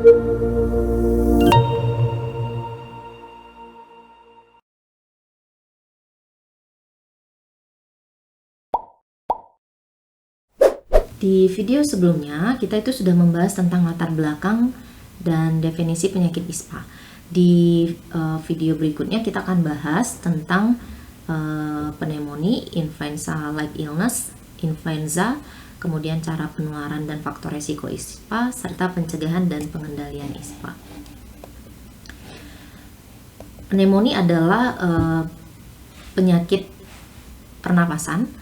Di video sebelumnya, kita itu sudah membahas tentang latar belakang dan definisi penyakit ISPA. Di video berikutnya kita akan bahas tentang pneumonia, influenza-like illness, influenza, kemudian cara penularan dan faktor resiko ISPA, serta pencegahan dan pengendalian ISPA. Pneumonia adalah penyakit pernapasan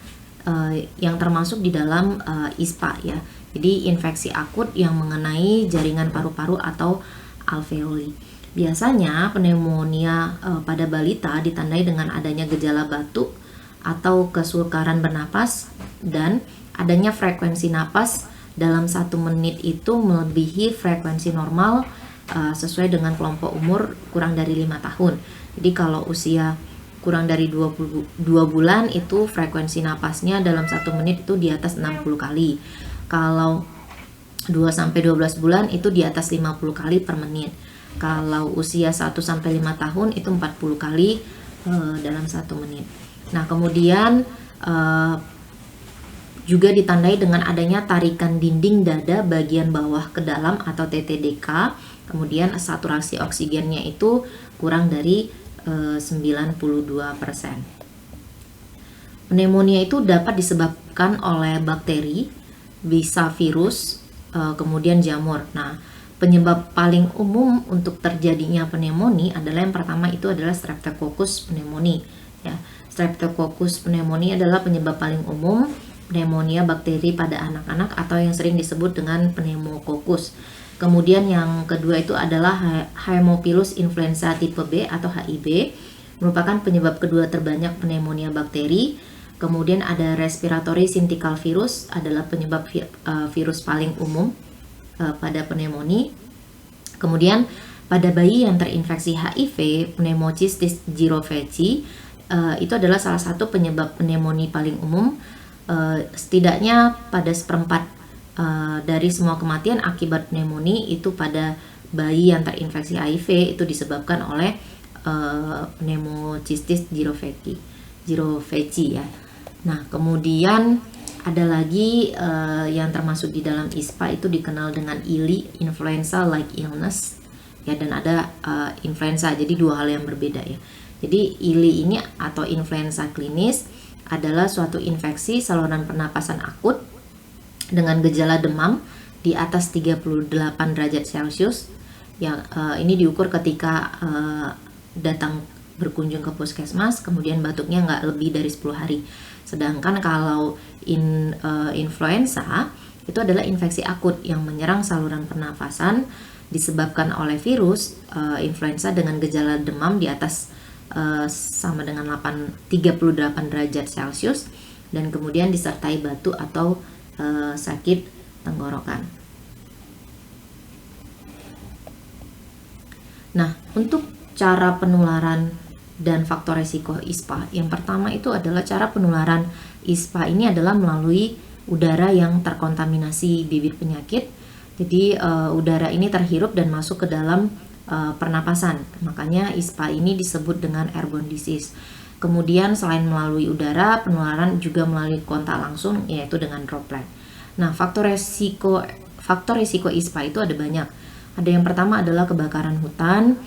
yang termasuk di dalam ISPA ya. Jadi infeksi akut yang mengenai jaringan paru-paru atau alveoli. Biasanya pneumonia pada balita ditandai dengan adanya gejala batuk atau kesukaran bernapas dan adanya frekuensi napas dalam 1 menit itu melebihi frekuensi normal sesuai dengan kelompok umur kurang dari 5 tahun. Jadi kalau usia kurang dari 22 bulan itu frekuensi napasnya dalam 1 menit itu di atas 60 kali. Kalau 2-12 bulan itu di atas 50 kali per menit. Kalau usia 1-5 tahun itu 40 kali dalam 1 menit. Nah, kemudian juga ditandai dengan adanya tarikan dinding dada bagian bawah ke dalam atau TTDK. Kemudian saturasi oksigennya itu kurang dari 92%. Pneumonia itu dapat disebabkan oleh bakteri, bisa virus, kemudian jamur. Nah, penyebab paling umum untuk terjadinya pneumonia adalah yang pertama itu adalah Streptococcus pneumoniae. Ya, Streptococcus pneumoniae adalah penyebab paling umum pneumonia bakteri pada anak-anak atau yang sering disebut dengan pneumococcus. Kemudian yang kedua itu adalah Haemophilus influenza tipe B atau HIB, merupakan penyebab kedua terbanyak pneumonia bakteri. Kemudian ada respiratory syncytial virus, adalah penyebab virus paling umum pada pneumonia. Kemudian pada bayi yang terinfeksi HIV, pneumocystis jirovecii, itu adalah salah satu penyebab pneumonia paling umum. Setidaknya pada 1/4 dari semua kematian akibat pneumonia itu pada bayi yang terinfeksi HIV itu disebabkan oleh pneumocystis jirovecii ya. Nah, kemudian ada lagi yang termasuk di dalam ISPA itu dikenal dengan ILI, influenza-like illness ya, dan ada influenza. Jadi dua hal yang berbeda ya. Jadi ILI ini atau influenza klinis adalah suatu infeksi saluran pernapasan akut dengan gejala demam di atas 38 derajat Celcius. Yang ini diukur ketika datang berkunjung ke puskesmas, kemudian batuknya nggak lebih dari 10 hari. Sedangkan kalau influenza itu adalah infeksi akut yang menyerang saluran pernafasan disebabkan oleh virus influenza dengan gejala demam di atas sama dengan 38 derajat Celcius dan kemudian disertai batuk atau sakit tenggorokan. Nah, untuk cara penularan dan faktor resiko ISPA, yang pertama itu adalah cara penularan ISPA ini adalah melalui udara yang terkontaminasi bibit penyakit. Jadi udara ini terhirup dan masuk ke dalam pernapasan. Makanya ISPA ini disebut dengan airborne disease. Kemudian selain melalui udara, penularan juga melalui kontak langsung, yaitu dengan droplet. Nah, faktor resiko ISPA itu ada banyak. Ada yang pertama adalah kebakaran hutan,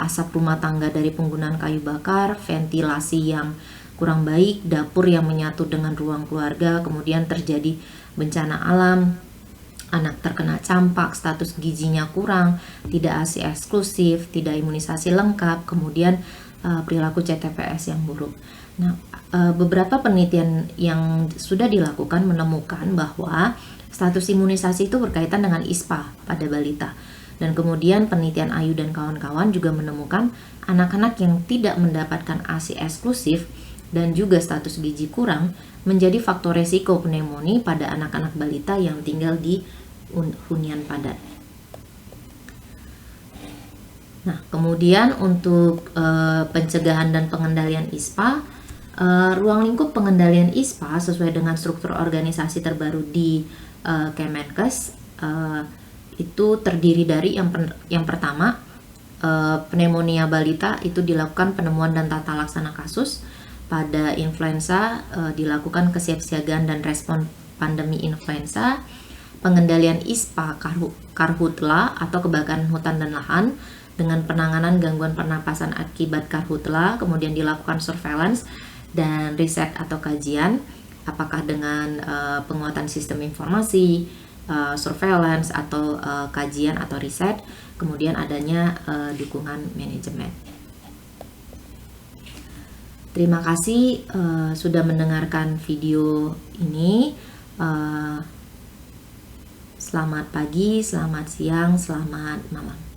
asap rumah tangga dari penggunaan kayu bakar, ventilasi yang kurang baik, dapur yang menyatu dengan ruang keluarga, kemudian terjadi bencana alam, anak terkena campak, status gizinya kurang, tidak ASI eksklusif, tidak imunisasi lengkap, kemudian perilaku CTPS yang buruk. Nah, beberapa penelitian yang sudah dilakukan menemukan bahwa status imunisasi itu berkaitan dengan ISPA pada balita. Dan kemudian penelitian Ayu dan kawan-kawan juga menemukan anak-anak yang tidak mendapatkan ASI eksklusif dan juga status gizi kurang menjadi faktor resiko pneumonia pada anak-anak balita yang tinggal di hunian padat. Nah, kemudian untuk pencegahan dan pengendalian ISPA, ruang lingkup pengendalian ISPA sesuai dengan struktur organisasi terbaru di Kemenkes itu terdiri dari yang pertama, pneumonia balita itu dilakukan penemuan dan tata laksana kasus. Pada influenza dilakukan kesiapsiagaan dan respon pandemi influenza. Pengendalian ISPA karhutla atau kebakaran hutan dan lahan dengan penanganan gangguan pernapasan akibat karhutla, kemudian dilakukan surveillance dan riset atau kajian, apakah dengan penguatan sistem informasi, surveillance atau kajian atau riset, kemudian adanya dukungan manajemen. Terima kasih sudah mendengarkan video ini. Selamat pagi, selamat siang, selamat malam.